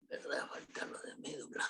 ¿Verdad? Falta lo de médula.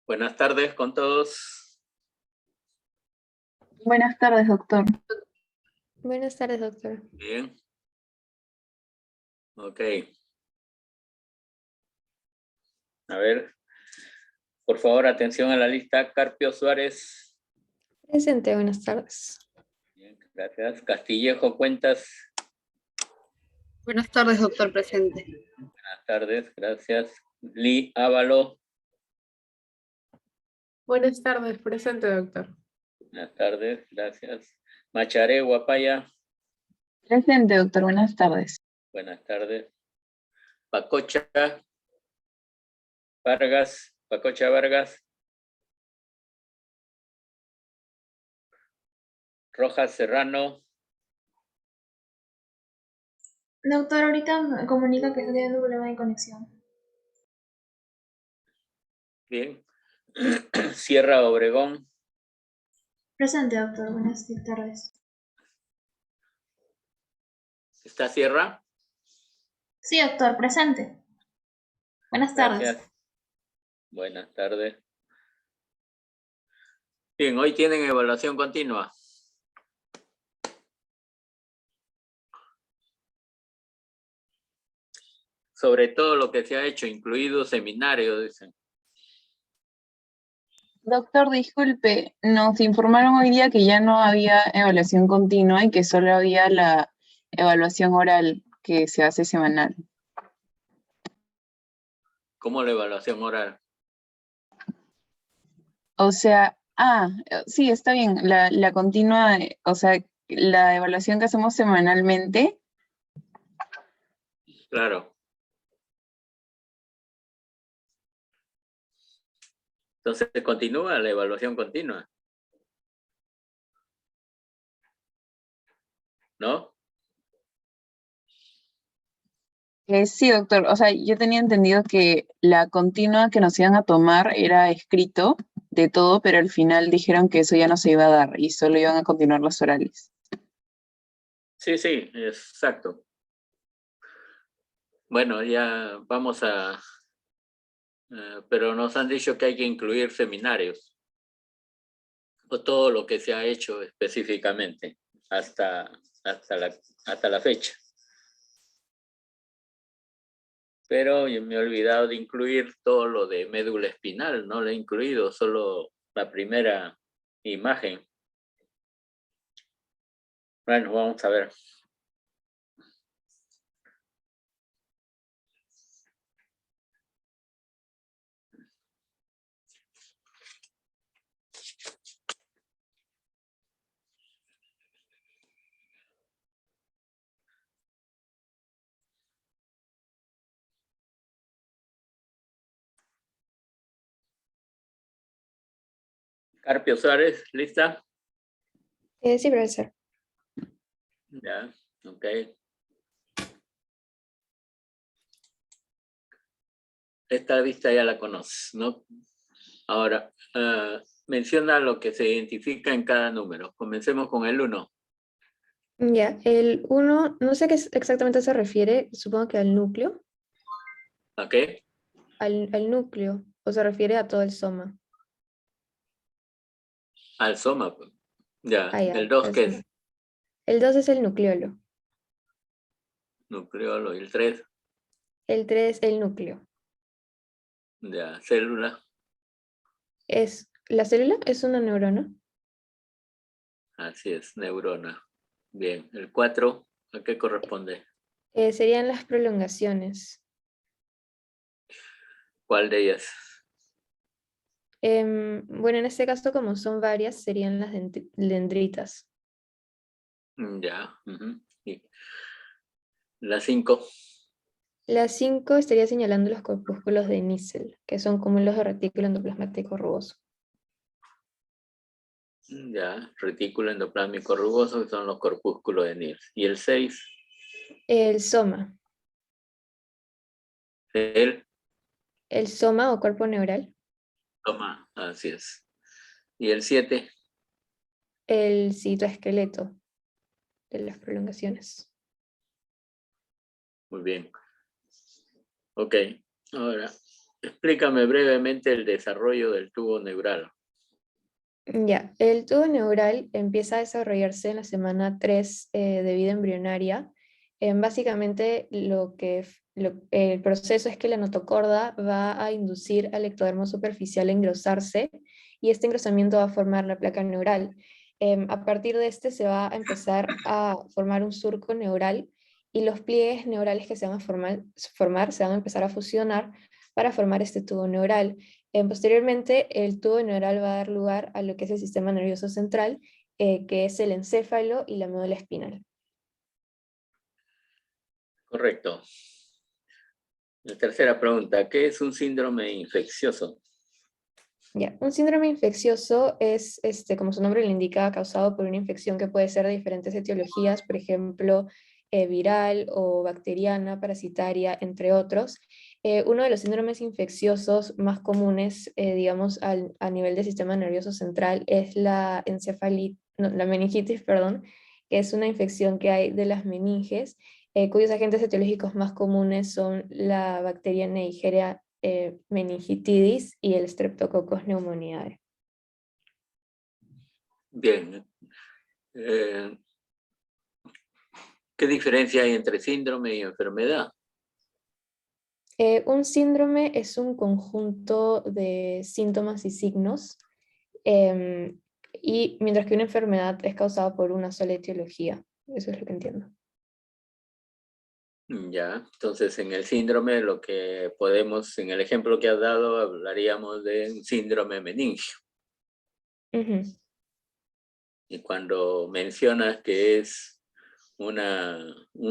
Buenas tardes con todos. Buenas tardes, doctor. Buenas tardes, doctor. Bien. Ok. A ver, por favor, atención a la lista. Carpio Suárez. Presente, buenas tardes. Gracias. Castillejo, cuentas. Buenas tardes, doctor presente. Buenas tardes, gracias. Lee Ávalo. Buenas tardes, presente, doctor. Buenas tardes, gracias. Macharé Guapaya. Presente, doctor. Buenas tardes. Buenas tardes. Pacocha Vargas. Pacocha Vargas. Rojas Serrano. Doctor, ahorita me comunica que está teniendo un problema de conexión. Bien. Sierra Obregón. Presente, doctor. Buenas tardes. ¿Está Sierra? Sí, doctor, presente. Buenas tardes. Gracias. Buenas tardes. Bien, hoy tienen evaluación continua. Sobre todo lo que se ha hecho, incluido seminarios, dicen. Doctor, disculpe, nos informaron hoy día que ya no había evaluación continua y que solo había la evaluación oral que se hace semanal. ¿Cómo la evaluación oral? O sea, sí, está bien, la continua, o sea, la evaluación que hacemos semanalmente. Claro. Entonces continúa la evaluación continua. ¿No? Sí, doctor, o sea, yo tenía entendido que la continua que nos iban a tomar era escrito de todo, pero al final dijeron que eso ya no se iba a dar y solo iban a continuar los orales. Sí, sí, exacto. Bueno, ya vamos a... pero nos han dicho que hay que incluir seminarios. O todo lo que se ha hecho específicamente hasta la fecha. Pero yo me he olvidado de incluir todo lo de médula espinal, no lo he incluido, solo la primera imagen. Bueno, vamos a ver. Carpio Suárez, ¿lista? Sí, profesor. Ya, ok. Esta vista ya la conoces, ¿no? Ahora, menciona lo que se identifica en cada número. Comencemos con el 1. Ya, el 1, no sé a qué exactamente se refiere, supongo que al núcleo. ¿Ok? Al núcleo, o se refiere a todo el soma. Al soma. Pues. Ya, Ah, ya, el 2, ¿qué es? El 2 es el nucleolo. Nucleolo. ¿Y el 3? El 3, el núcleo. Ya, célula. La célula es una neurona. Así es, neurona. Bien, el 4, ¿a qué corresponde? Serían las prolongaciones. ¿Cuál de ellas? Bueno, en este caso, como son varias, serían las dendritas. Ya. Y la 5. La 5 estaría señalando los corpúsculos de Nissl, que son cúmulos de retículo endoplasmático rugoso. Ya, retículo endoplásmico rugoso, que son los corpúsculos de Nils. ¿Y el 6? El soma. El soma o cuerpo neural. Toma, así es. ¿Y el 7? El citoesqueleto de las prolongaciones. Muy bien. Ok, ahora, explícame brevemente el desarrollo del tubo neural. Ya, el tubo neural empieza a desarrollarse en la semana 3 de vida embrionaria. Básicamente el proceso es que la notocorda va a inducir al ectodermo superficial a engrosarse y este engrosamiento va a formar la placa neural. A partir de este se va a empezar a formar un surco neural y los pliegues neurales que se van a formar se van a empezar a fusionar para formar este tubo neural. Posteriormente, el tubo neural va a dar lugar a lo que es el sistema nervioso central, que es el encéfalo y la médula espinal. Correcto. La tercera pregunta, ¿qué es un síndrome infeccioso? Ya, un síndrome infeccioso es, como su nombre le indica, causado por una infección que puede ser de diferentes etiologías, por ejemplo, viral o bacteriana, parasitaria, entre otros. Uno de los síndromes infecciosos más comunes, digamos, a nivel del sistema nervioso central es la la meningitis, perdón, que es una infección que hay de las meninges, cuyos agentes etiológicos más comunes son la bacteria Neisseria meningitidis y el Streptococcus pneumoniae. Bien. ¿Qué diferencia hay entre síndrome y enfermedad? Un síndrome es un conjunto de síntomas y signos, y mientras que una enfermedad es causada por una sola etiología. Eso es lo que entiendo. Ya, entonces en el síndrome lo que podemos, en el ejemplo que has dado, hablaríamos de un síndrome meningio. Ujú. Y cuando mencionas que es un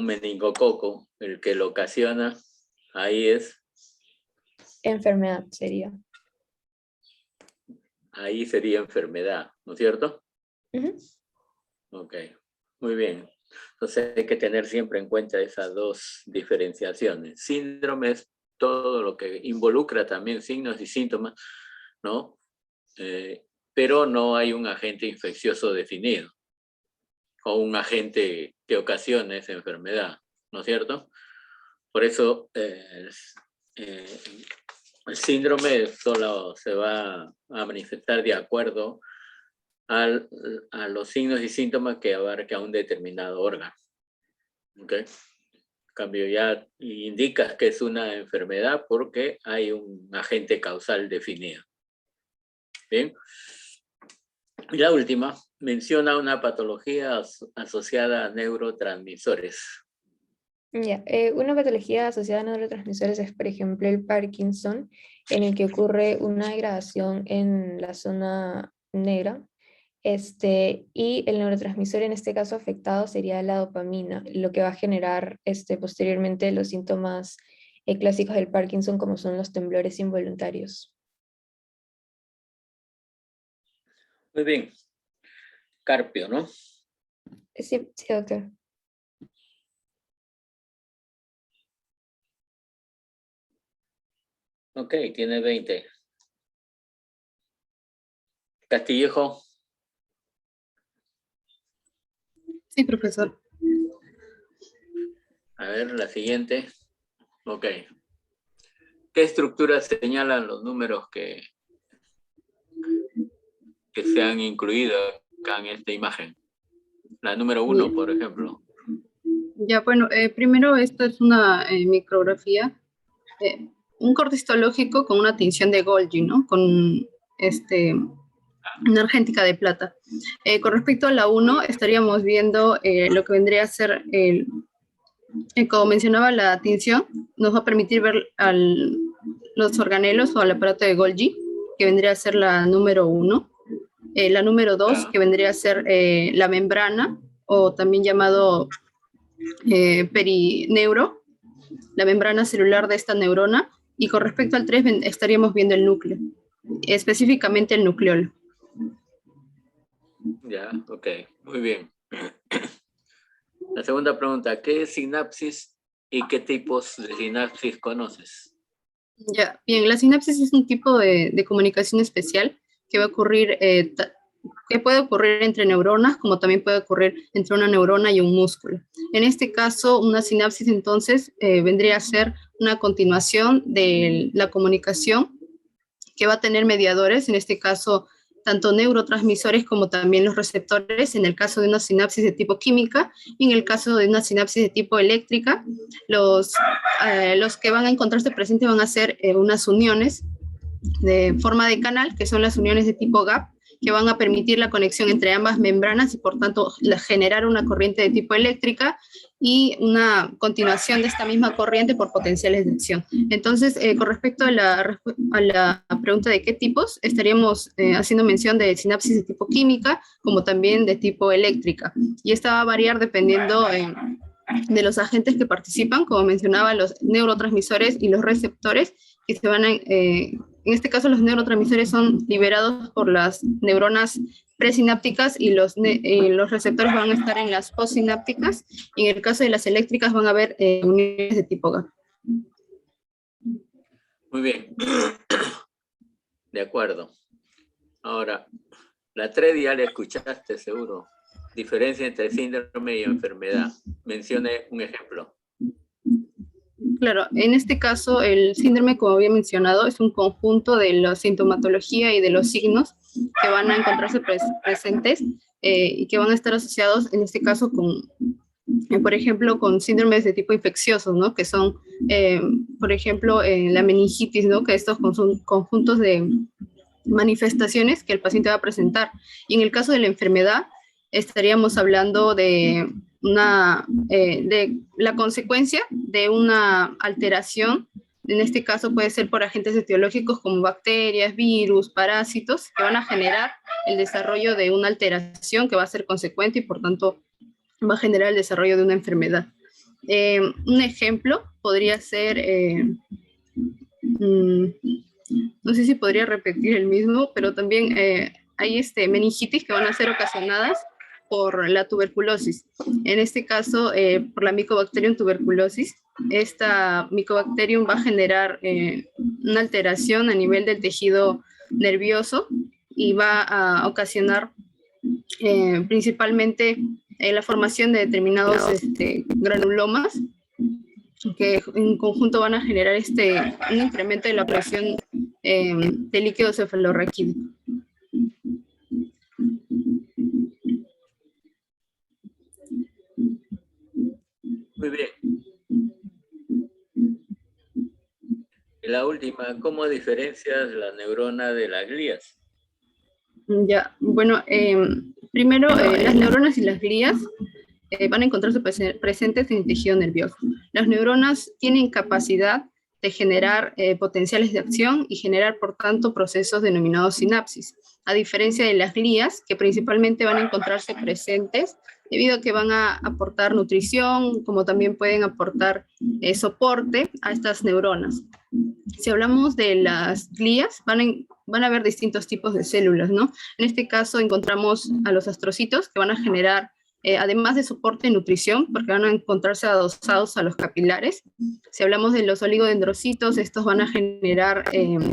meningococo el que lo ocasiona, ahí Enfermedad sería. ahí sería enfermedad, ¿no es cierto? Ujú. Ok, muy bien. Entonces hay que tener siempre en cuenta esas dos diferenciaciones. Síndrome es todo lo que involucra también signos y síntomas, ¿no? Pero no hay un agente infeccioso definido o un agente que ocasione esa enfermedad, ¿no es cierto? Por eso el síndrome solo se va a manifestar de acuerdo a los signos y síntomas que abarca un determinado órgano. ¿Okay? En cambio, ya indicas que es una enfermedad porque hay un agente causal definido. Bien. Y la última, menciona una patología asociada a neurotransmisores. Ya, una patología asociada a neurotransmisores es, por ejemplo, el Parkinson, en el que ocurre una degradación en la zona negra. Y el neurotransmisor en este caso afectado sería la dopamina, lo que va a generar posteriormente los síntomas clásicos del Parkinson, como son los temblores involuntarios. Muy bien. Carpio, ¿no? Sí, sí, doctor. Ok, tiene 20. Castillejo. Sí, profesor. A ver, la siguiente. Ok. ¿Qué estructuras señalan los números que se han incluido acá en esta imagen? La número 1, Bien. por ejemplo. Ya, bueno, primero esta es una micrografía, un corte histológico con una tinción de Golgi, ¿no? Con una argéntica de plata. Con respecto a la 1, estaríamos viendo lo que vendría a ser, como mencionaba, la tinción, nos va a permitir ver los organelos o al aparato de Golgi, que vendría a ser la número 1. La número 2, que vendría a ser la membrana, o también llamado perineuro, la membrana celular de esta neurona, y con respecto al 3 estaríamos viendo el núcleo, específicamente el nucleolo. Ya, ok, muy bien. La segunda pregunta, ¿qué es sinapsis y qué tipos de sinapsis conoces? Ya, bien, la sinapsis es un tipo de comunicación especial que va a ocurrir, que puede ocurrir entre neuronas, como también puede ocurrir entre una neurona y un músculo. En este caso, una sinapsis entonces vendría a ser una continuación de la comunicación que va a tener mediadores, en este caso, tanto neurotransmisores como también los receptores, en el caso de una sinapsis de tipo química, y en el caso de una sinapsis de tipo eléctrica, los que van a encontrarse presentes van a ser unas uniones de forma de canal, que son las uniones de tipo gap, que van a permitir la conexión entre ambas membranas y por tanto generar una corriente de tipo eléctrica y una continuación de esta misma corriente por potenciales de acción. Entonces, con respecto a la pregunta de qué tipos, estaríamos haciendo mención de sinapsis de tipo química, como también de tipo eléctrica. Y esta va a variar dependiendo de los agentes que participan, como mencionaba, los neurotransmisores y los receptores, que se van a, en este caso los neurotransmisores son liberados por las neuronas presinápticas y los receptores van a estar en las postsinápticas, y en el caso de las eléctricas van a haber uniones de tipo GAP. Muy bien. De acuerdo. Ahora, la 3 ya la escuchaste seguro. Diferencia entre síndrome y enfermedad. Mencione un ejemplo. Claro, en este caso el síndrome, como había mencionado, es un conjunto de la sintomatología y de los signos que van a encontrarse presentes y que van a estar asociados, en este caso, con, por ejemplo, con síndromes de tipo infeccioso, ¿no? Que son, por ejemplo, la meningitis, ¿no? Que estos son conjuntos de manifestaciones que el paciente va a presentar. Y en el caso de la enfermedad, estaríamos hablando de de la consecuencia de una alteración. En este caso puede ser por agentes etiológicos como bacterias, virus, parásitos, que van a generar el desarrollo de una alteración que va a ser consecuente y por tanto va a generar el desarrollo de una enfermedad. Un ejemplo podría ser, no sé si podría repetir el mismo, pero también hay meningitis que van a ser ocasionadas por la tuberculosis. En este caso, por la Mycobacterium tuberculosis, esta Mycobacterium va a generar una alteración a nivel del tejido nervioso y va a ocasionar principalmente la formación de determinados granulomas que en conjunto van a generar un incremento de la presión de líquido cefalorraquídeo. Muy bien. Y la última, ¿cómo diferencias la neurona de las glías? Ya, bueno, primero las neuronas y las glías van a encontrarse presentes en el tejido nervioso. Las neuronas tienen capacidad de generar potenciales de acción y generar, por tanto, procesos denominados sinapsis, a diferencia de las glías, que principalmente van a encontrarse presentes debido a que van a aportar nutrición, como también pueden aportar soporte a estas neuronas. Si hablamos de las glías, van a haber distintos tipos de células, ¿no? En este caso encontramos a los astrocitos, que van a generar además de soporte y nutrición, porque van a encontrarse adosados a los capilares. Si hablamos de los oligodendrocitos, estos van a generar,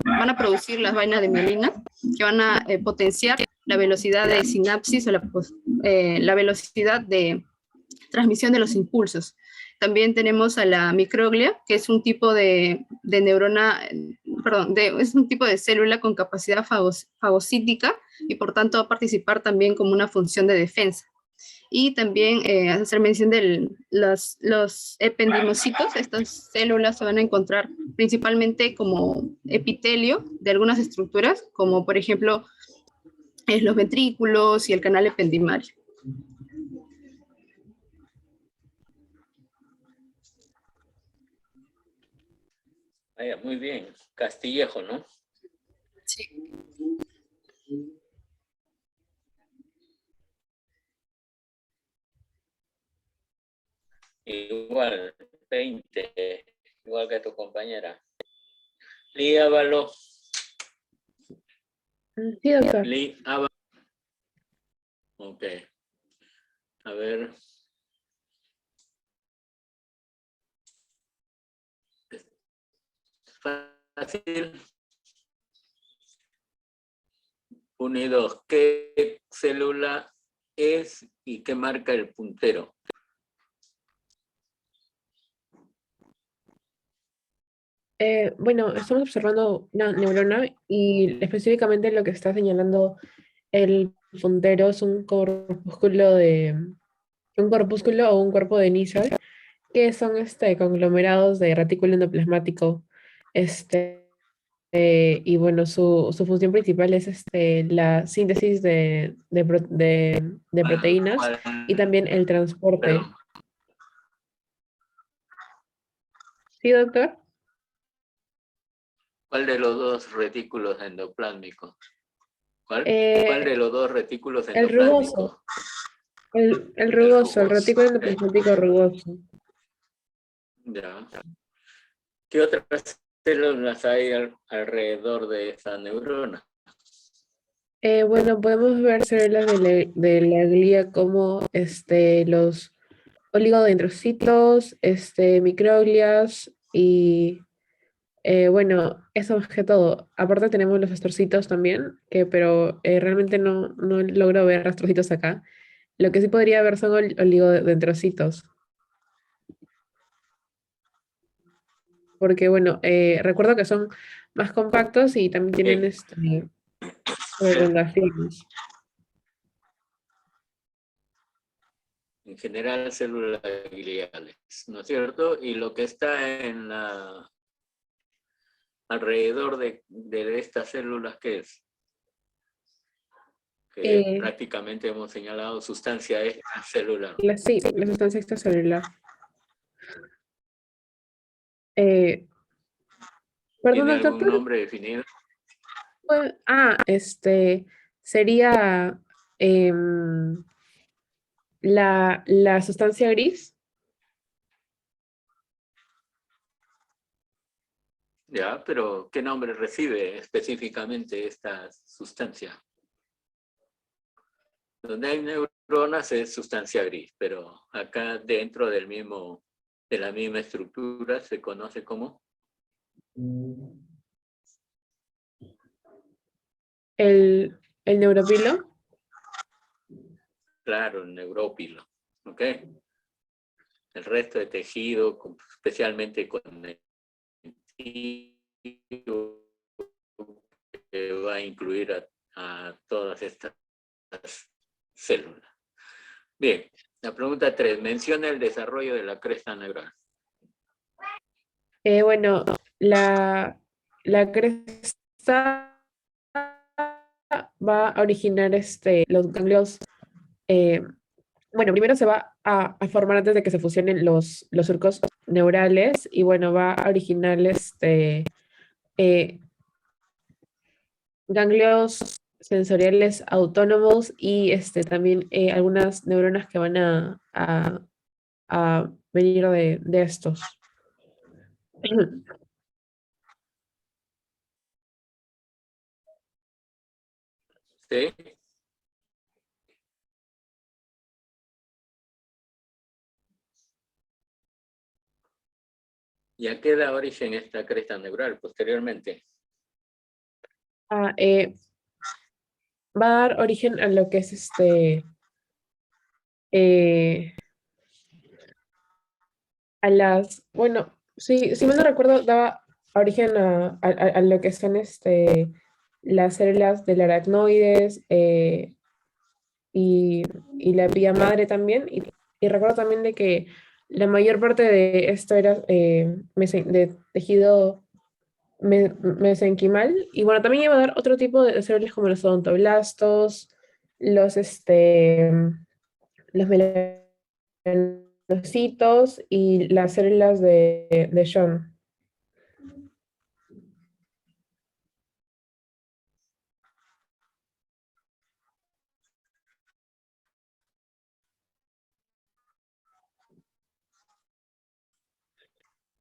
van a producir las vainas de mielina, que van a potenciar la velocidad de sinapsis o la velocidad de transmisión de los impulsos. También tenemos a la microglia, que es un tipo de neurona, perdón, es un tipo de célula con capacidad fagocítica y por tanto va a participar también como una función de defensa. Y también hacer mención de los ependimocitos. Estas células se van a encontrar principalmente como epitelio de algunas estructuras, como por ejemplo los ventrículos y el canal ependimario. Vaya, muy bien. Castillejo, ¿no? Sí. Igual, 20, igual que tu compañera. Líávalo. Sí, doctor. Líávalo. Ok. A ver. Fácil. 1 y 2. ¿Qué célula es y qué marca el puntero? Bueno, estamos observando una neurona y específicamente lo que está señalando el puntero es un corpúsculo o un cuerpo de Neisser, que son conglomerados de retículo endoplasmático, y bueno, su función principal es la síntesis de proteínas ¿Cuál? y también el transporte. Perdón, ¿Sí, doctor? ¿cuál de los dos retículos endoplásmicos? ¿Cuál? Eh, ¿Cuál de los dos retículos el rugoso, endoplásmicos? el rugoso, el rugoso, retículo ok. endoplasmático rugoso. Ya. ¿Qué otras células hay alrededor de esa neurona? Bueno, podemos ver células de la glía como los oligodendrocitos, microglias y bueno, eso más que todo. Aparte tenemos los astrocitos también, pero realmente no logro ver astrocitos acá. Lo que sí podría ver son oligodendrocitos. Porque bueno, recuerdo que son más compactos y también tienen Bien. prolongaciones. En general, células gliales, ¿no es cierto? Y lo que está alrededor de estas células, ¿qué es? Que Eh, prácticamente hemos señalado sustancia extracelular. sí, la sustancia extracelular. Eh, Perdón, ¿Tiene doctor, algún nombre definido? sería em, la sustancia gris. Ya, pero ¿qué nombre recibe específicamente esta sustancia? Donde hay neuronas es sustancia gris, pero acá dentro de la misma estructura se conoce como El neuropilo. claro, neurópilo. ¿Ok? El resto de tejido, especialmente conectivo, que va a incluir a todas estas células. Bien, la pregunta 3. Menciona el desarrollo de la cresta neural. Bueno, la cresta va a originar los ganglios. eh, bueno, primero se va a formar antes de que se fusionen los surcos neurales y bueno, va a originar eh, ganglios sensoriales autónomos y también algunas neuronas que van a venir de estos. ¿Sí? ¿Y a qué da origen esta cresta neural posteriormente? Va a dar origen a lo que es eh, a las, bueno, sí, si mal no recuerdo, daba origen a lo que son las células del aracnoides y, y la vía madre también. Y recuerdo también de que la mayor parte de esto era de tejido mesenquimal. Y bueno, también iba a dar otro tipo de células como los odontoblastos, los melanocitos y las células de Schwann.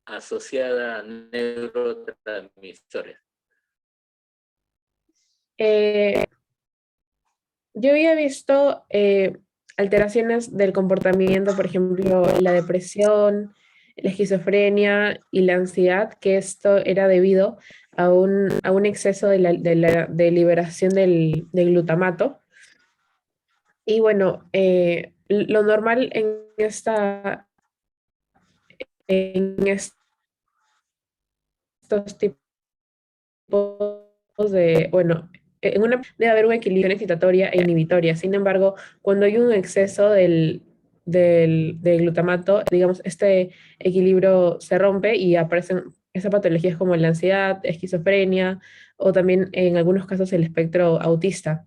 Asociada a neurotransmisores. Eh, yo había visto alteraciones del comportamiento, por ejemplo, la depresión, la esquizofrenia y la ansiedad, que esto era debido a un exceso de liberación del glutamato. Y bueno, lo normal en estos tipos bueno, debe haber un equilibrio excitatoria e inhibitoria. Sin embargo, cuando hay un exceso del glutamato, digamos, este equilibrio se rompe y aparecen Esa patología es como la ansiedad, esquizofrenia o también en algunos casos el espectro autista.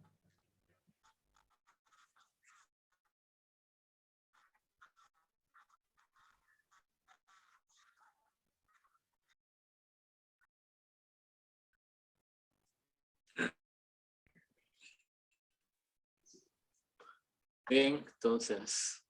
Bien, entonces.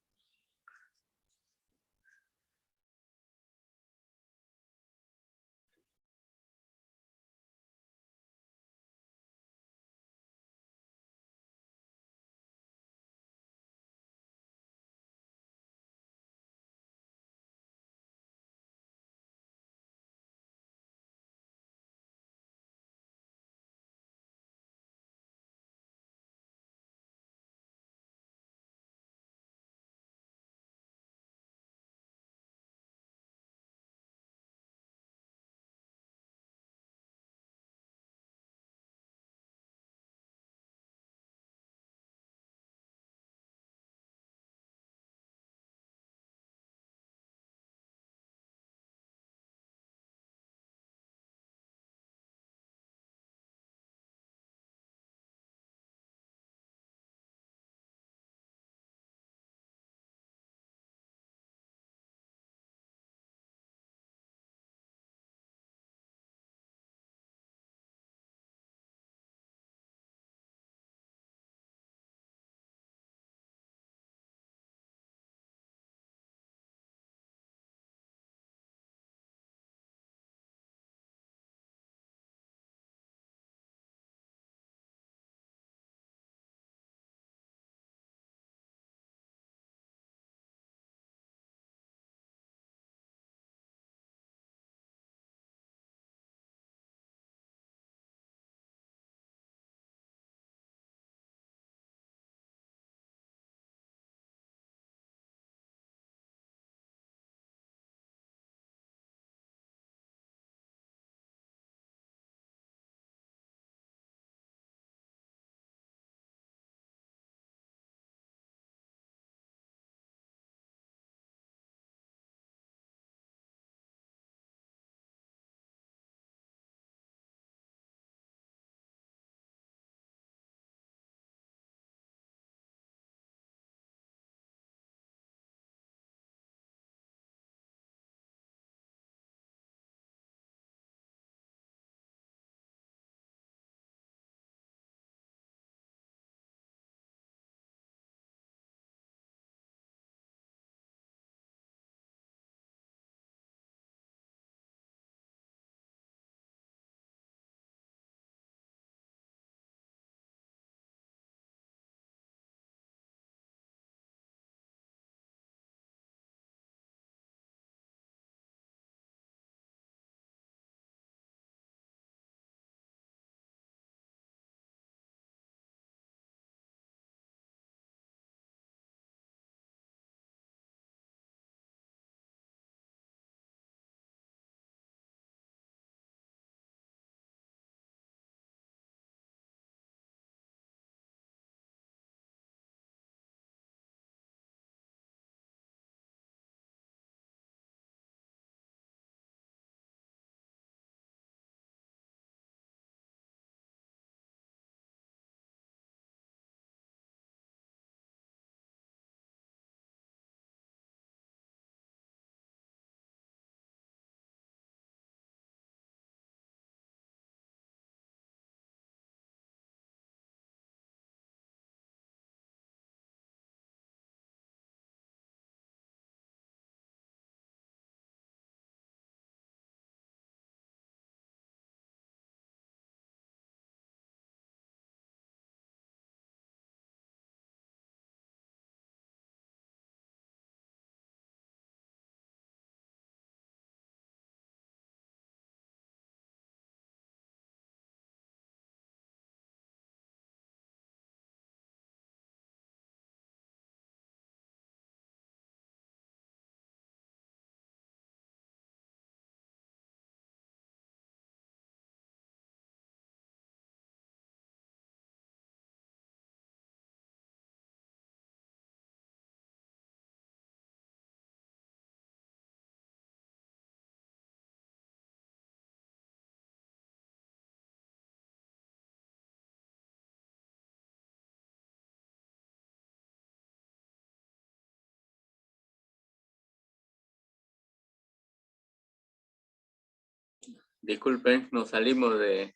Disculpen, nos salimos de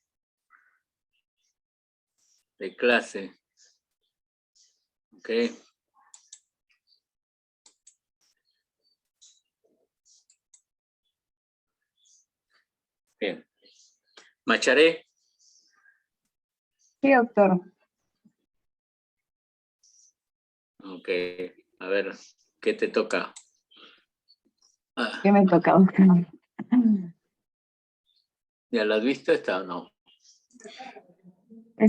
clase. Ok. Bien. Macharé. Sí, doctor. Ok. A ver, ¿qué te toca? Ah, ¿Qué me toca, doctor? ¿ya la has visto esta o no?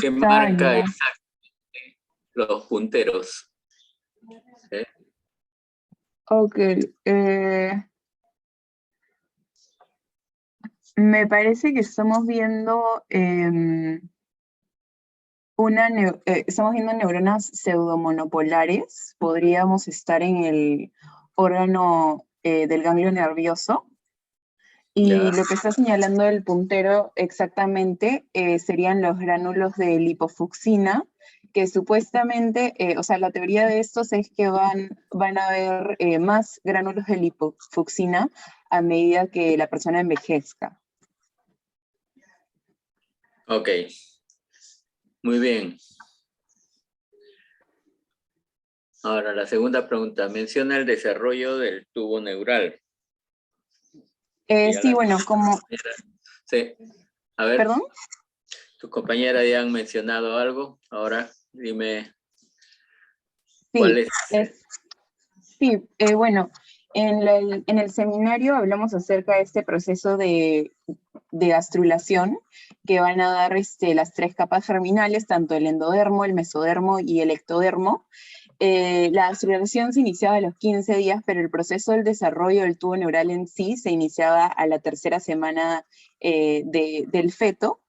¿Qué Está marca ya. exactamente los punteros? ¿Eh? Ok. Me parece que estamos viendo estamos viendo neuronas pseudomonopolares. Podríamos estar en el órgano del ganglio nervioso. Y Ya. lo que está señalando el puntero exactamente serían los gránulos de lipofucsina, que supuestamente, o sea, la teoría de estos es que van a haber más gránulos de lipofucsina a medida que la persona envejezca. Ok. Muy bien. Ahora, la segunda pregunta. Menciona el desarrollo del tubo neural. Ya Sí, las bueno, como, compañeras- Sí. A ver, perdón. tus compañeras ya han mencionado algo. Ahora, dime cuál Sí, es. sí, bueno, en el seminario hablamos acerca de este proceso de gastrulación que van a dar las tres capas germinales, tanto el endodermo, el mesodermo y el ectodermo. La gastrulación se iniciaba a los 15 días, pero el proceso del desarrollo del tubo neural en sí se iniciaba a la tercera semana del feto.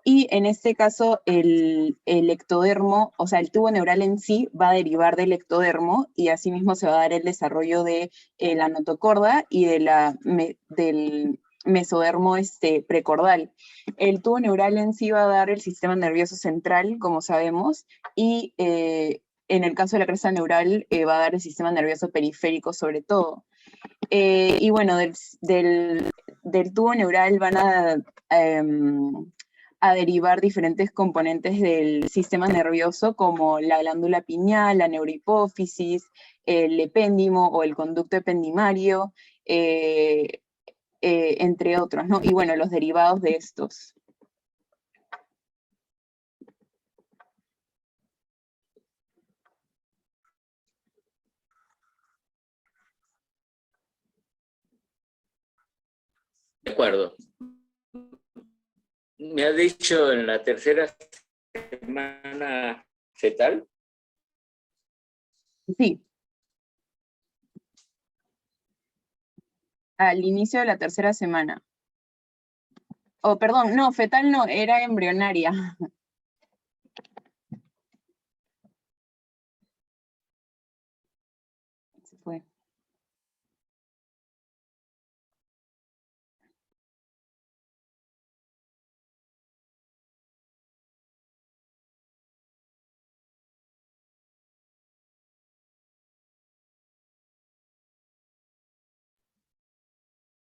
Y en este caso, el ectodermo, o sea, el tubo neural en sí va a derivar del ectodermo y asimismo se va a dar el desarrollo de la notocorda y del mesodermo precordal. El tubo neural en sí va a dar el sistema nervioso central, como sabemos, y en el caso de la cresta neural va a dar el sistema nervioso periférico sobre todo. Y bueno, del tubo neural van a derivar diferentes componentes del sistema nervioso como la glándula pineal, la neurohipófisis, el epéndimo o el conducto ependimario, entre otros, ¿no? Y bueno, los derivados de estos. De acuerdo. Me has dicho en la tercera semana fetal. Sí. Al inicio de la tercera semana. Oh, perdón, no, fetal no, era embrionaria. Se fue.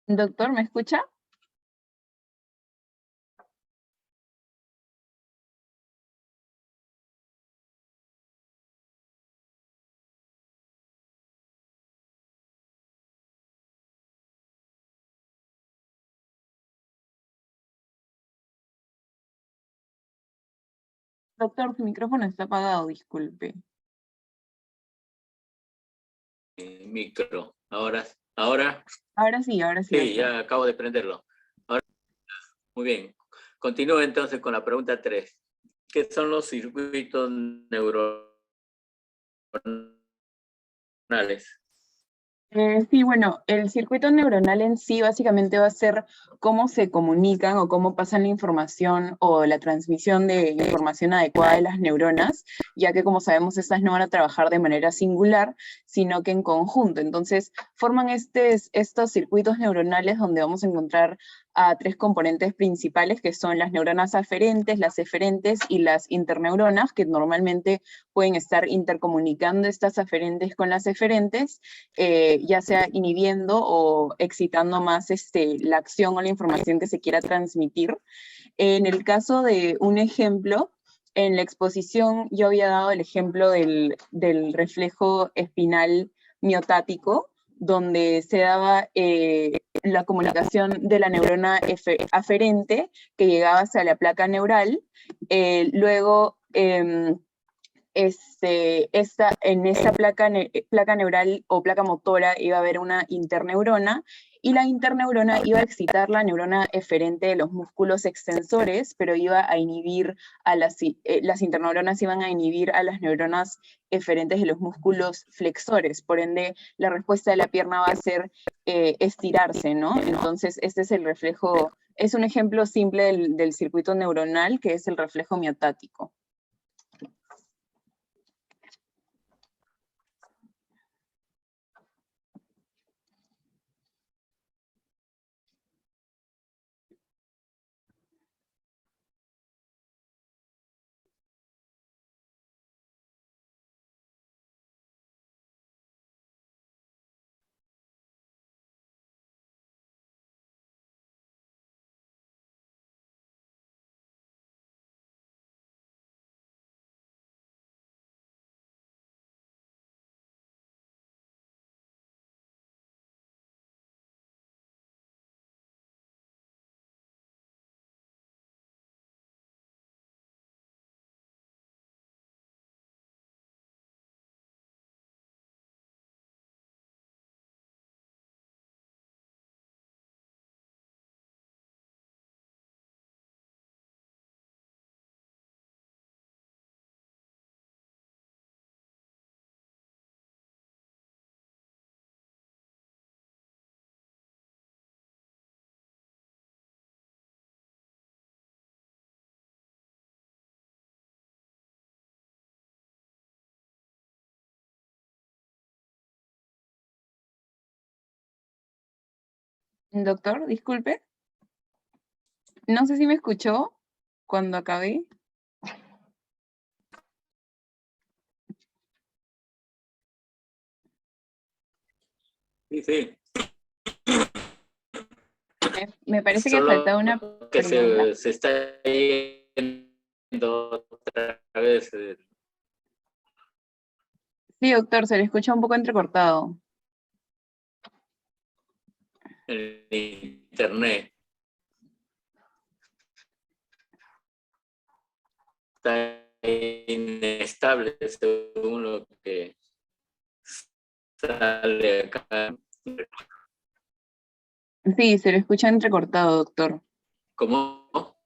Doctor, ¿me escucha? Doctor, su micrófono está apagado, disculpe. Micro. Ahora. Ahora sí, Sí, doctor. ya acabo de prenderlo. Ahora, muy bien. Continúo entonces con la pregunta 3. ¿Qué son los circuitos neuronales? Sí, bueno, el circuito neuronal en sí básicamente va a ser cómo se comunican o cómo pasan la información o la transmisión de información adecuada de las neuronas, ya que como sabemos estas no van a trabajar de manera singular, sino que en conjunto. Entonces forman estos circuitos neuronales donde vamos a encontrar a tres componentes principales, que son las neuronas aferentes, las eferentes y las interneuronas, que normalmente pueden estar intercomunicando estas aferentes con las eferentes, ya sea inhibiendo o excitando más la acción o la información que se quiera transmitir. En el caso de un ejemplo, en la exposición yo había dado el ejemplo del reflejo espinal miotático, donde se daba la comunicación de la neurona aferente que llegaba hacia la placa neural. Luego, en esta placa neural o placa motora iba a haber una interneurona, y la interneurona iba a excitar la neurona eferente de los músculos extensores, pero iba a inhibir a las interneuronas iban a inhibir a las neuronas eferentes de los músculos flexores. Por ende, la respuesta de la pierna va a ser estirarse, ¿no? Entonces, este es el reflejo, es un ejemplo simple del circuito neuronal, que es el reflejo miotático. Doctor, disculpe. No sé si me escuchó cuando acabé. Sí, sí. Me parece que Solo faltaba una que pregunta. se está yendo otra vez Sí, doctor, se le escucha un poco entrecortado. el internet. Está inestable según lo que sale acá. Sí, se le escucha entrecortado, doctor. ¿Cómo?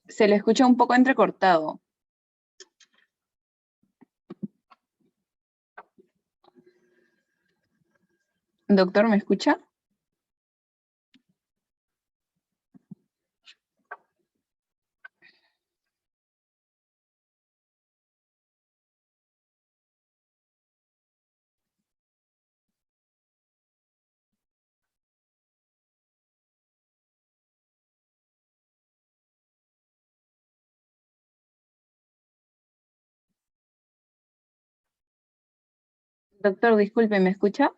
Se le escucha un poco entrecortado. Doctor, ¿me escucha? Doctor, disculpe, ¿me escucha?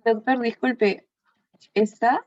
Doctor, disculpe, ¿está?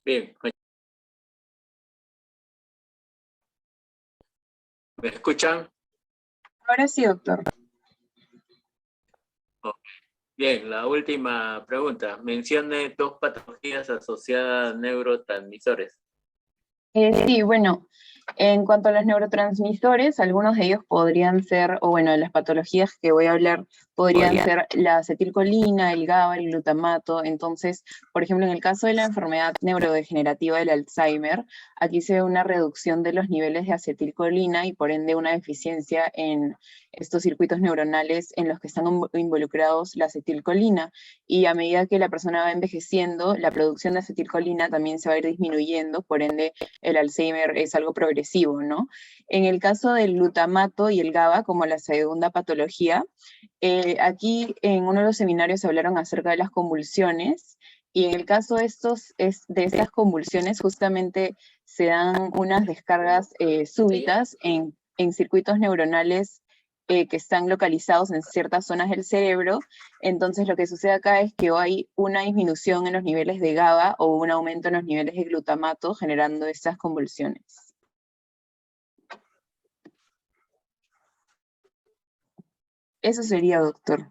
Bien, ¿me escuchan? Ahora sí, doctor. Bien, la última pregunta. Mencione 2 patologías asociadas a neurotransmisores. Sí, bueno, en cuanto a los neurotransmisores, algunos de ellos podrían ser, o bueno, las patologías que voy a hablar podrían ser la acetilcolina, el GABA, el glutamato. Entonces, por ejemplo, en el caso de la enfermedad neurodegenerativa del Alzheimer, aquí se ve una reducción de los niveles de acetilcolina y por ende una deficiencia en estos circuitos neuronales en los que están involucrados la acetilcolina. Y a medida que la persona va envejeciendo, la producción de acetilcolina también se va a ir disminuyendo, por ende el Alzheimer es algo progresivo, ¿no? En el caso del glutamato y el GABA, como la segunda patología, aquí en uno de los seminarios hablaron acerca de las convulsiones, y en el caso de estas convulsiones justamente se dan unas descargas súbitas en circuitos neuronales que están localizados en ciertas zonas del cerebro. Entonces lo que sucede acá es que hay una disminución en los niveles de GABA o un aumento en los niveles de glutamato generando estas convulsiones. Eso sería, doctor.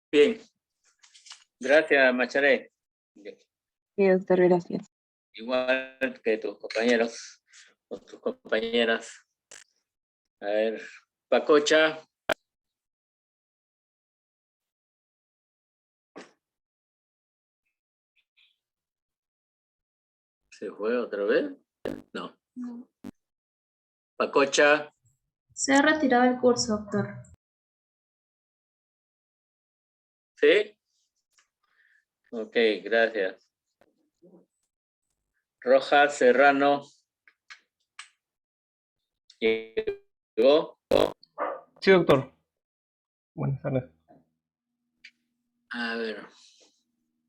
Bien, gracias, Macharé. Sí, doctor, gracias. Igual que tus compañeros o tus compañeras. A ver, Pacocha. ¿Se fue otra vez? No. Pacocha. Se ha retirado el curso, doctor. ¿Sí? Ok, gracias. Rojas Serrano. ¿Llegó? Sí, doctor. Buenas tardes. A ver,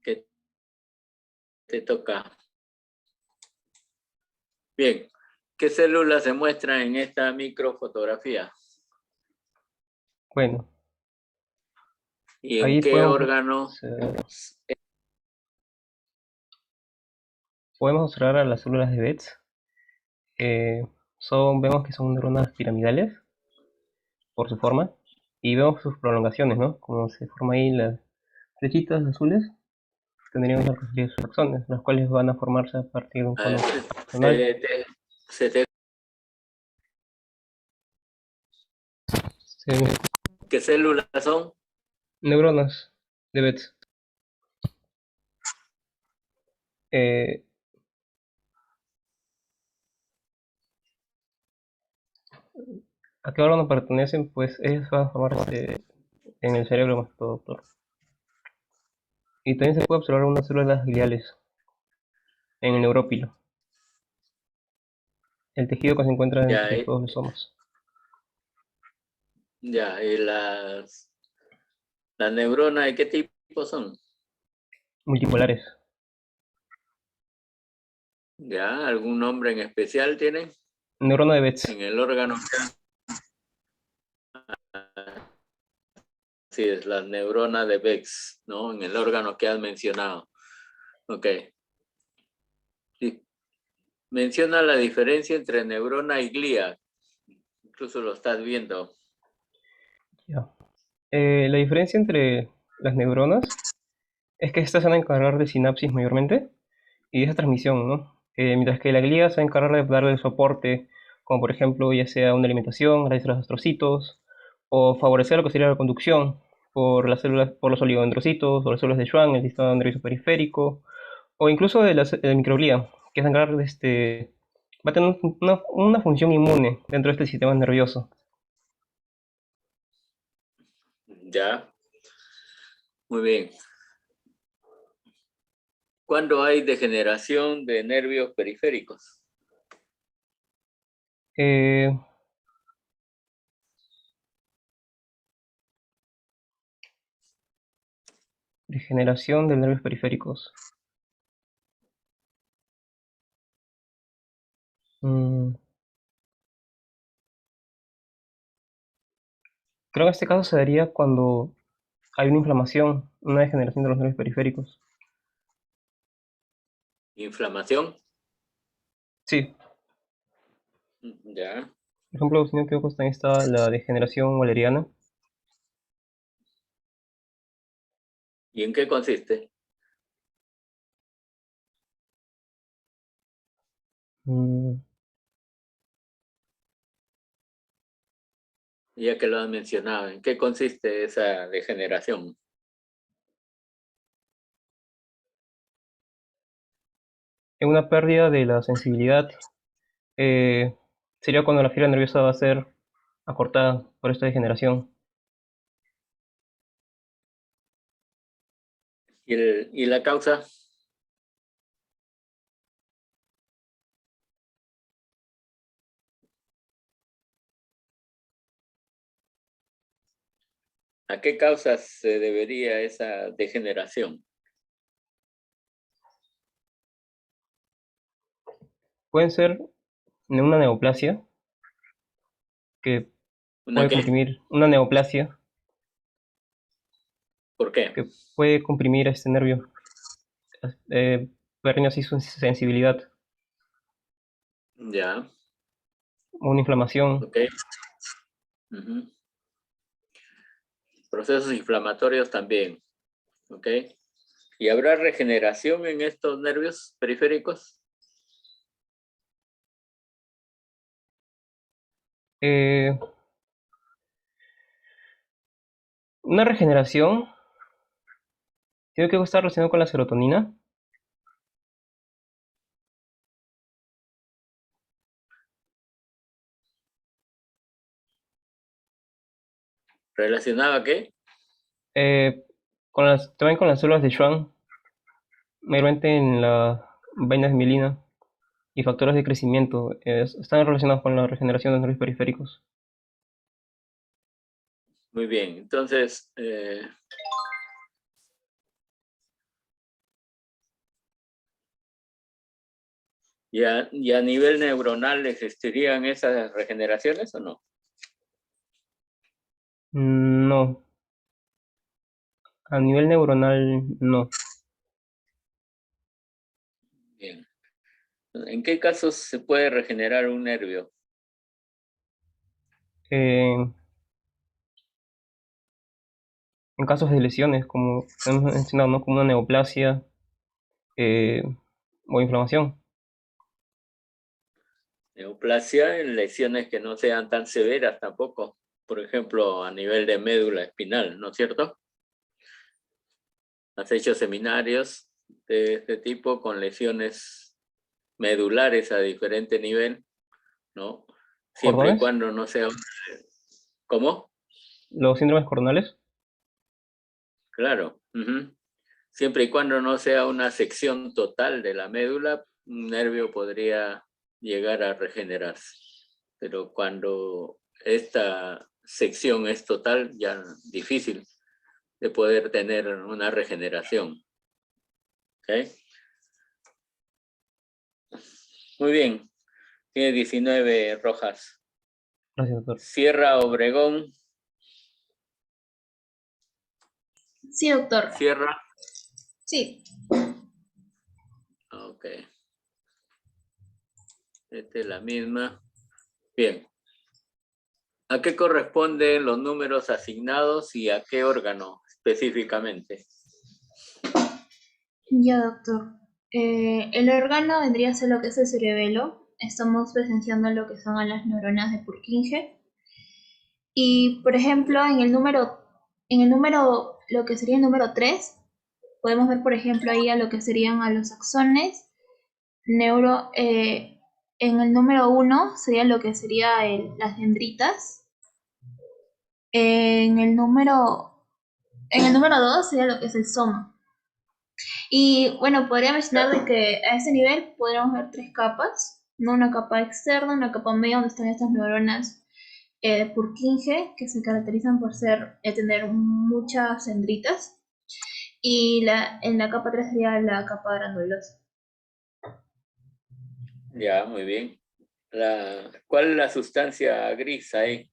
¿qué te toca? Bien, ¿qué células se muestran en esta microfotografía? Bueno, ¿Y en ahí qué órgano? podemos observar a las células de Betz. Vemos que son neuronas piramidales por su forma y vemos sus prolongaciones, ¿no? Como se forman ahí las flechitas azules, tendríamos lo que serían sus axones, los cuales van a formarse a partir de un A ver, cono axonal. se te ¿Qué células son? Neuronas de Betz. ¿A qué órgano pertenecen? Pues ellas van a formarse en el cerebro más que todo, doctor. Y también se puede observar unas células gliales en el neurópilo, el tejido que se encuentra Ya, entre todos los somas. ya, y las neuronas, ¿de qué tipo son? Multipolares. ¿Ya? ¿Algún nombre en especial tienen? Neurona de Betz. En el órgano. Sí, es la neurona de Bex, ¿no? En el órgano que has mencionado. Ok. Sí. Menciona la diferencia entre neurona y glía. Incluso lo estás viendo. Ya. La diferencia entre las neuronas es que estas se van a encargar de sinapsis mayormente y de esa transmisión, ¿no? Mientras que la glía se va a encargar de darle el soporte, como por ejemplo ya sea una alimentación gracias a los astrocitos, o favorecer lo que sería la conducción por las células, por los oligodendrocitos, o las células de Schwann, el sistema nervioso periférico, o incluso de la microglía, que se va a encargar de va a tener una función inmune dentro de este sistema nervioso. Ya. Muy bien. ¿Cuándo hay degeneración de nervios periféricos? Eh, Degeneración de nervios periféricos. Mm, Creo que en este caso se daría cuando hay una inflamación, una degeneración de los nervios periféricos. ¿Inflamación? Sí, Ya. por ejemplo, si no me equivoco, también está la degeneración waleriana. ¿Y en qué consiste? Mm, Ya que lo has mencionado, ¿en qué consiste esa degeneración? En una pérdida de la sensibilidad, eh, sería cuando la fibra nerviosa va a ser acortada por esta degeneración. ¿Y la causa? ¿A qué causas se debería esa degeneración? Pueden ser una neoplasia, que ¿Una puede qué? comprimir, una neoplasia, ¿Por qué? que puede comprimir este nervio, perdiendo así su sensibilidad, Ya, o una inflamación. ok. Ujú. Procesos inflamatorios también, ok. ¿Y habrá regeneración en estos nervios periféricos? Eh, una regeneración tiene que estar relacionado con la serotonina. ¿Relacionado a qué? También con las células de Schwann, mayormente en las vainas de mielina y factores de crecimiento, están relacionados con la regeneración de nervios periféricos. Muy bien, entonces, ¿y a nivel neuronal existirían esas regeneraciones o no? No, a nivel neuronal no. Bien. ¿En qué casos se puede regenerar un nervio? Eh, en casos de lesiones, como hemos mencionado, ¿no? Como una neoplasia eh, o inflamación. Neoplasia en lesiones que no sean tan severas tampoco. por ejemplo, a nivel de médula espinal, ¿no es cierto? Has hecho seminarios de este tipo con lesiones medulares a diferente nivel, ¿no? Siempre y ¿Cordones? cuando no sea... ¿Cómo? ¿Los síndromes coronales? Claro. Siempre y cuando no sea una sección total de la médula, un nervio podría llegar a regenerarse. Pero cuando esta sección es total, ya difícil de poder tener una regeneración. ¿Okay? Muy bien. Tiene 19 rojas. Gracias, doctor. Sierra Obregón. Sí, doctor. Sierra. Sí. Ok. Esta es la misma. Bien. ¿A qué corresponden los números asignados y a qué órgano específicamente? Ya, doctor. El órgano vendría a ser lo que es el cerebelo. Estamos presenciando lo que son a las neuronas de Purkinje. Y, por ejemplo, lo que sería el número 3, podemos ver, por ejemplo, ahí a lo que serían a los axones. En el número 1 sería lo que sería las dendritas. En el número 2 sería lo que es el soma. Y bueno, podría mencionar de que a ese nivel podríamos ver 3 capas, ¿no? Una capa externa, una capa media donde están estas neuronas de Purkinje, que se caracterizan por tener muchas dendritas. Y en la capa 3 sería la capa granulosa. Ya, muy bien. ¿Cuál es la sustancia gris ahí?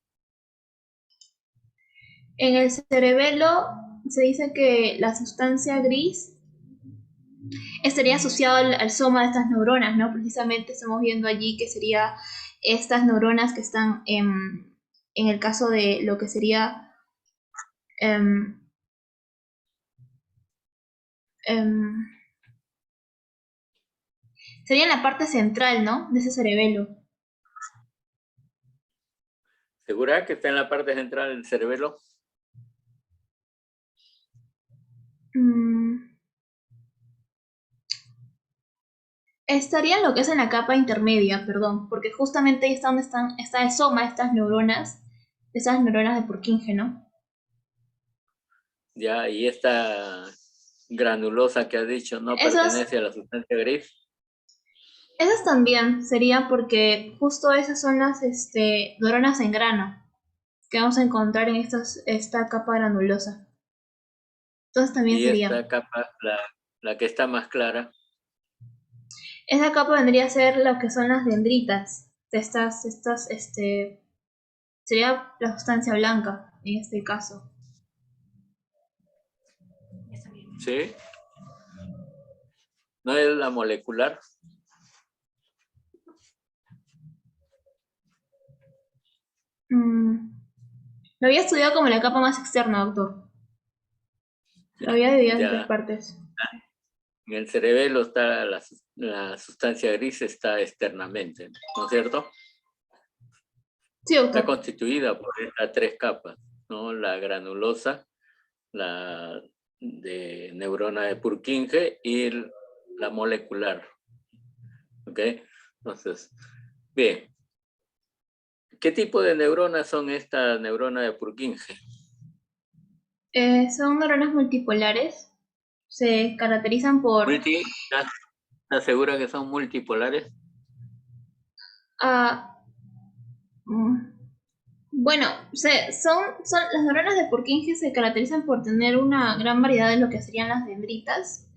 En el cerebelo se dice que la sustancia gris estaría asociado al soma de estas neuronas, ¿no? Precisamente estamos viendo allí que sería estas neuronas que están en el caso de lo que sería sería en la parte central, ¿no? De ese cerebelo. ¿Segura que está en la parte central del cerebelo? Estaría lo que es en la capa intermedia, perdón, porque justamente ahí está donde está el soma de estas neuronas de Purkinje, ¿no? Ya, y esta granulosa que has dicho no Esas, pertenece a la sustancia gris. esas también sería porque justo esas son las neuronas en grano que vamos a encontrar en esta capa granulosa. Entonces también Y sería. esta capa, la que está más clara. Esa capa vendría a ser lo que son las dendritas. Sería la sustancia blanca en este caso. ¿Sí? ¿No es la molecular? Lo había estudiado como la capa más externa, doctor. Lo había dividido en 3 Ya. partes. En el cerebelo está la sustancia gris, está externamente, ¿no es cierto? Sí, Está doctor. constituida por estas 3 capas, ¿no? La granulosa, la de neurona de Purkinje y la molecular. ¿Ok? Entonces, bien. ¿Qué tipo de neuronas son estas neuronas de Purkinje? Son neuronas multipolares. Se caracterizan por... ¿Estás segura que son multipolares? Bueno, las neuronas de Purkinje se caracterizan por tener una gran variedad de lo que serían las dendritas.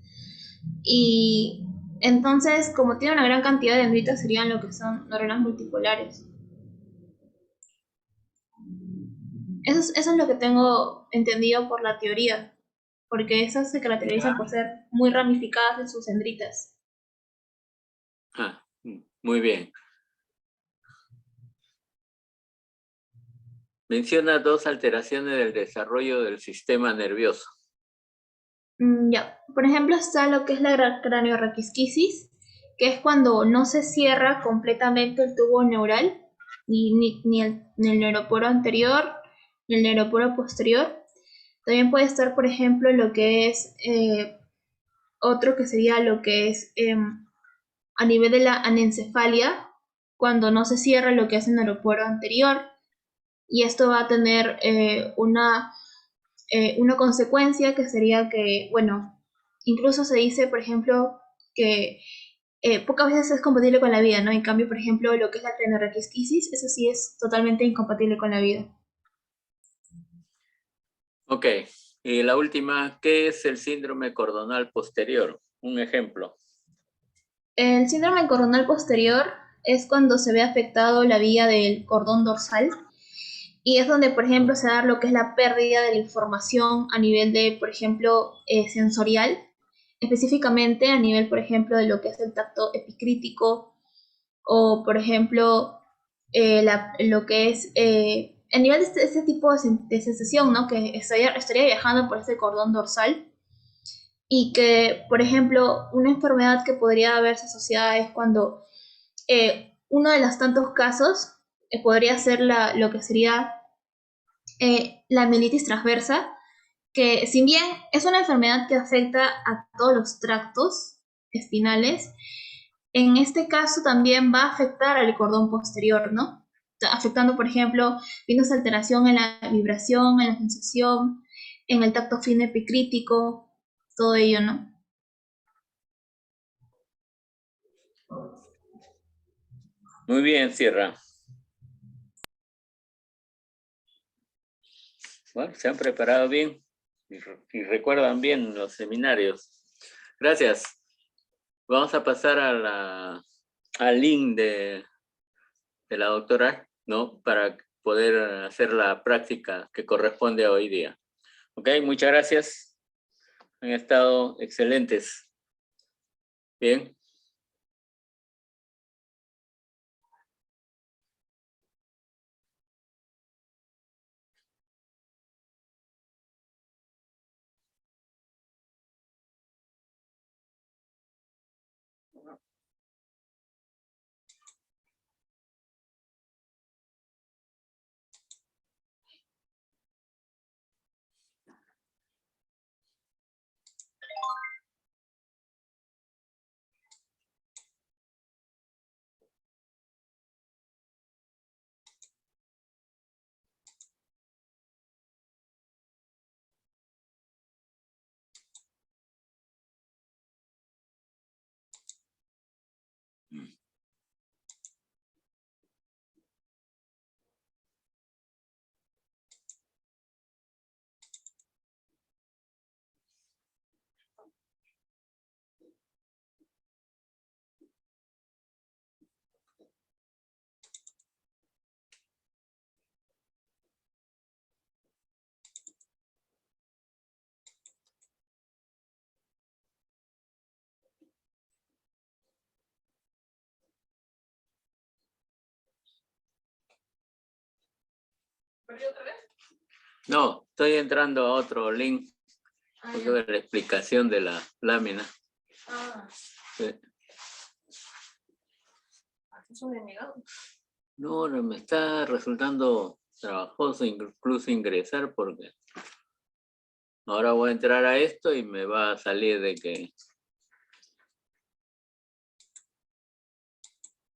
Y entonces, como tiene una gran cantidad de dendritas, serían lo que son neuronas multipolares. Eso es lo que tengo entendido por la teoría, porque esas se caracterizan por ser muy ramificadas en sus dendritas. Muy bien. Menciona 2 alteraciones del desarrollo del sistema nervioso. Ya, por ejemplo está lo que es la craneorraquisquisis, que es cuando no se cierra completamente el tubo neural, ni el neuroporo anterior, y el neuroporo posterior. También puede estar, por ejemplo, lo que es otro que sería lo que es a nivel de la anencefalia, cuando no se cierra lo que es el neuroporo anterior, y esto va a tener una consecuencia que sería que, bueno, incluso se dice, por ejemplo, que pocas veces es compatible con la vida, ¿no? En cambio, por ejemplo, lo que es la adrenoraquisquisis, eso sí es totalmente incompatible con la vida. Ok, y la última, ¿qué es el síndrome cordonal posterior? Un ejemplo. El síndrome cordonal posterior es cuando se ve afectado la vía del cordón dorsal y es donde, por ejemplo, se da lo que es la pérdida de la información a nivel de, por ejemplo, sensorial, específicamente a nivel, por ejemplo, de lo que es el tacto epicrítico o, por ejemplo, lo que es a nivel de este tipo de sensación, ¿no? Que estaría viajando por este cordón dorsal y que, por ejemplo, una enfermedad que podría haberse asociada es cuando uno de los tantos casos podría ser lo que sería la mielitis transversa, que si bien es una enfermedad que afecta a todos los tractos espinales, en este caso también va a afectar al cordón posterior, ¿no? Afectando, por ejemplo, viendo alteración en la vibración, en la sensación, en el tacto fino epicrítico, todo ello, ¿no? Muy bien, Sierra. Bueno, se han preparado bien y recuerdan bien los seminarios. Gracias. Vamos a pasar al link de la doctora, ¿no? Para poder hacer la práctica que corresponde a hoy día. Ok, muchas gracias. Han estado excelentes. Bien. No, estoy entrando a otro link. Porque de la explicación de la lámina. Sí. No, no, me está resultando trabajoso incluso ingresar porque ahora voy a entrar a esto y me va a salir de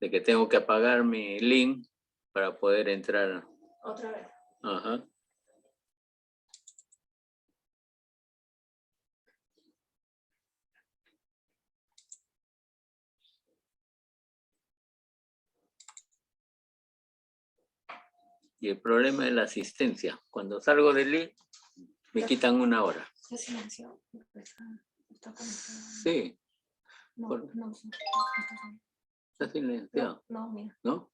que tengo que apagar mi link para poder entrar. Otra vez. Ajá. Y el problema es la asistencia. Cuando salgo del link, me quitan 1 hora. ¿Se silenció? Sí. No, Por- no, Está silenciado. no, mira. ¿No?